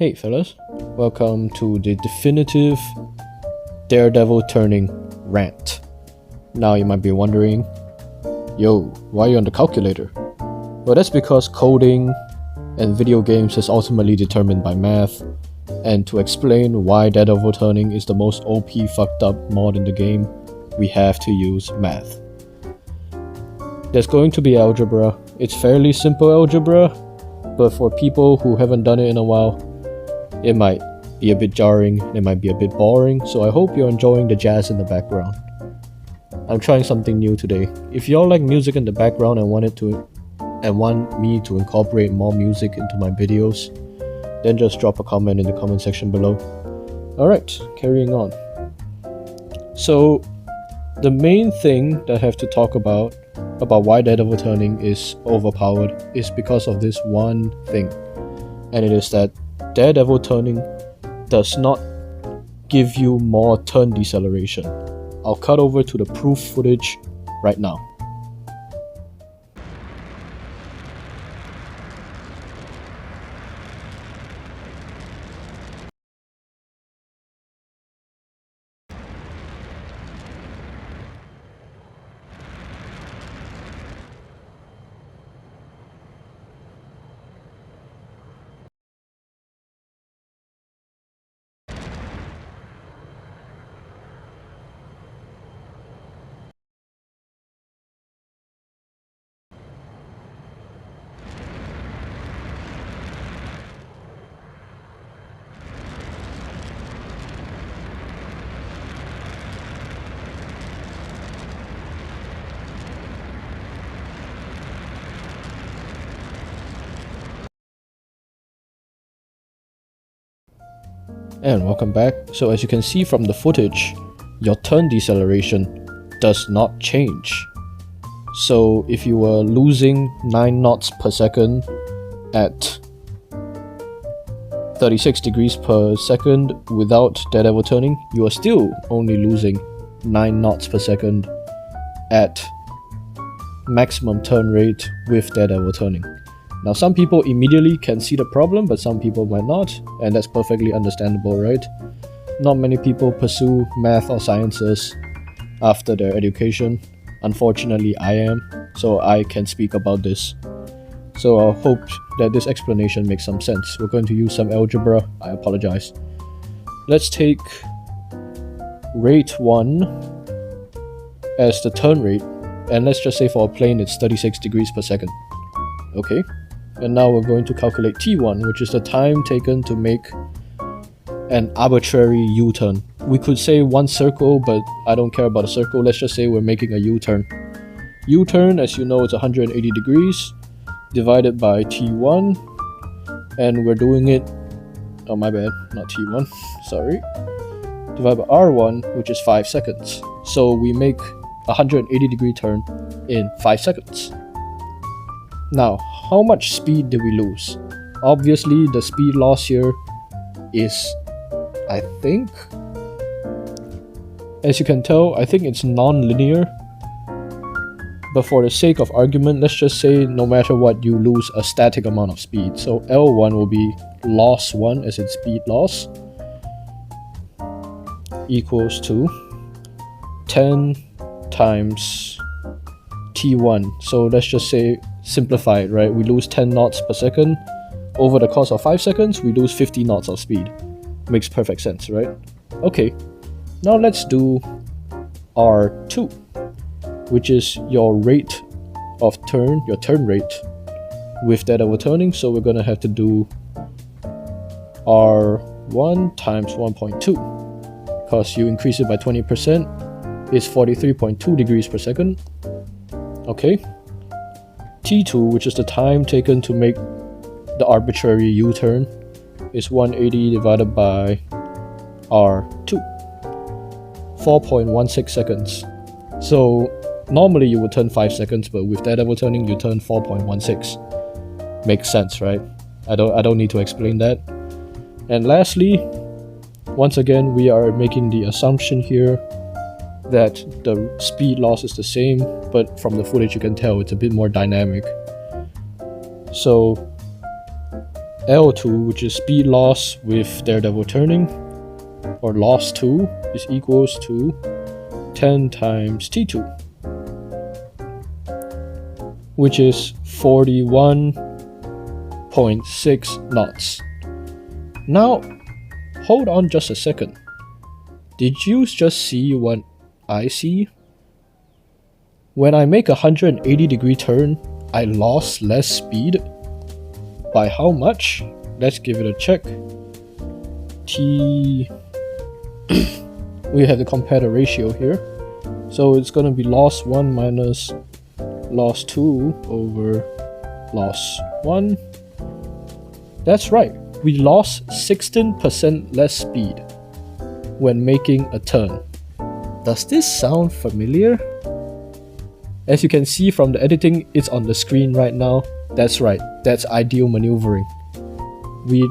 Hey fellas, welcome to the definitive Daredevil turning rant. Now you might be wondering, yo, why are you on the calculator? Well, that's because coding and video games is ultimately determined by math, and to explain why Daredevil turning is the most OP fucked up mod in the game, we have to use math. There's going to be algebra. It's fairly simple algebra, but for people who haven't done it in a while, it might be a bit jarring, it might be a bit boring, so I hope you're enjoying the jazz in the background. I'm trying something new today. If y'all like music in the background and want me to incorporate more music into my videos, then just drop a comment in the comment section below. Alright, carrying on. So, the main thing that I have to talk about why Daredevil turning is overpowered is because of this one thing, and it is that Daredevil turning does not give you more turn deceleration. I'll cut over to the proof footage right now. And welcome back. So as you can see from the footage, your turn deceleration does not change. So if you were losing 9 knots per second at 36 degrees per second without Daredevil turning, you are still only losing 9 knots per second at maximum turn rate with Daredevil turning. Now some people immediately can see the problem, but some people might not, and that's perfectly understandable, right? Not many people pursue math or sciences after their education. Unfortunately, I am, so I can speak about this. So I hope that this explanation makes some sense. We're going to use some algebra. I apologize. Let's take rate 1 as the turn rate, and let's just say for a plane it's 36 degrees per second. Okay. And now we're going to calculate T1, which is the time taken to make an arbitrary U-turn. We could say one circle, but I don't care about a circle. Let's just say we're making a U-turn. U-turn, as you know, is 180 degrees divided by T1. And we're doing it... Oh, my bad. Not T1. Sorry. Divided by R1, which is 5 seconds. So we make a 180 degree turn in 5 seconds. Now, how much speed did we lose? Obviously, the speed loss here is, I think, as you can tell, I think it's non-linear. But for the sake of argument, let's just say no matter what, you lose a static amount of speed. So L1 will be loss 1 as its speed loss equals to 10 times T1. So let's just say, simplify it, right? We lose 10 knots per second. Over the course of 5 seconds, we lose 50 knots of speed. Makes perfect sense, right? Okay, now let's do R2, which is your rate of turn, your turn rate with Daredevil turning. So we're gonna have to do R1 times 1.2, because you increase it by 20%, is 43.2 degrees per second. Okay. T2, which is the time taken to make the arbitrary U-turn, is 180 divided by R2, 4.16 seconds. So normally you would turn 5 seconds, but with Daredevil turning you turn 4.16. Makes sense, right? I don't need to explain that. And lastly, once again, we are making the assumption here that the speed loss is the same, but from the footage you can tell it's a bit more dynamic. So L2, which is speed loss with Daredevil turning, or loss 2, is equals to 10 times T2, which is 41.6 knots. Now, hold on just a second. Did you just see what I see? When I make a 180-degree turn, I lost less speed. By how much? Let's give it a check. We have to compare the ratio here. So it's going to be loss 1 minus loss 2 over loss 1. That's right. We lost 16% less speed when making a turn. Does this sound familiar? As you can see from the editing, it's on the screen right now. That's right, that's ideal maneuvering. We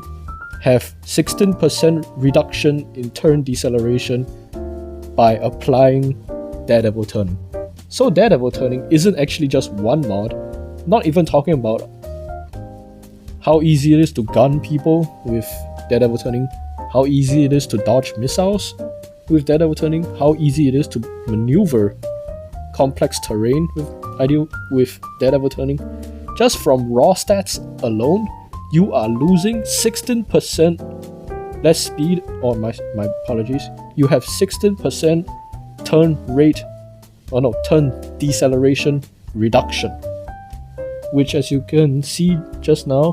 have 16% reduction in turn deceleration by applying Daredevil turning. So Daredevil turning isn't actually just one mod, not even talking about how easy it is to gun people with Daredevil turning, how easy it is to dodge missiles with Daredevil turning, how easy it is to maneuver complex terrain with Daredevil turning. Just from raw stats alone, you are losing 16% less speed, or my apologies, you have 16% turn deceleration reduction, which, as you can see just now,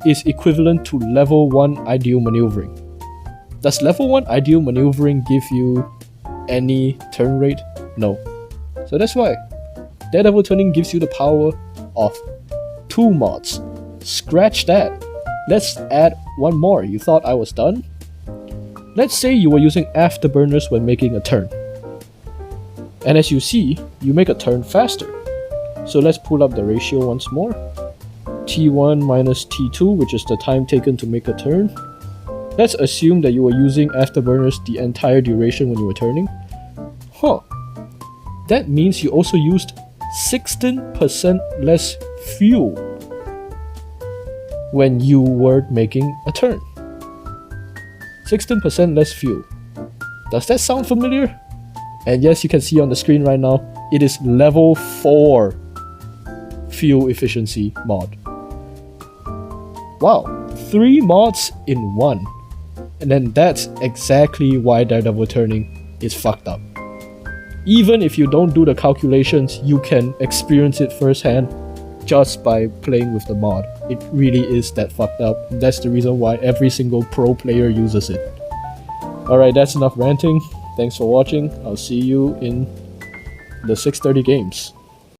is equivalent to level 1 ideal maneuvering. Does level 1 ideal maneuvering give you any turn rate? No. So that's why Daredevil turning gives you the power of 2 mods. Scratch that. Let's add one more. You thought I was done? Let's say you were using afterburners when making a turn. And as you see, you make a turn faster. So let's pull up the ratio once more. T1 minus T2, which is the time taken to make a turn. Let's assume that you were using afterburners the entire duration when you were turning. That means you also used 16% less fuel when you were making a turn. 16% less fuel. Does that sound familiar? And yes, you can see on the screen right now, it is level 4 fuel efficiency mod. Wow, 3 mods in 1. And then that's exactly why Daredevil turning is fucked up. Even if you don't do the calculations, you can experience it firsthand just by playing with the mod. It really is that fucked up. That's the reason why every single pro player uses it. Alright, that's enough ranting. Thanks for watching. I'll see you in the 6:30 games.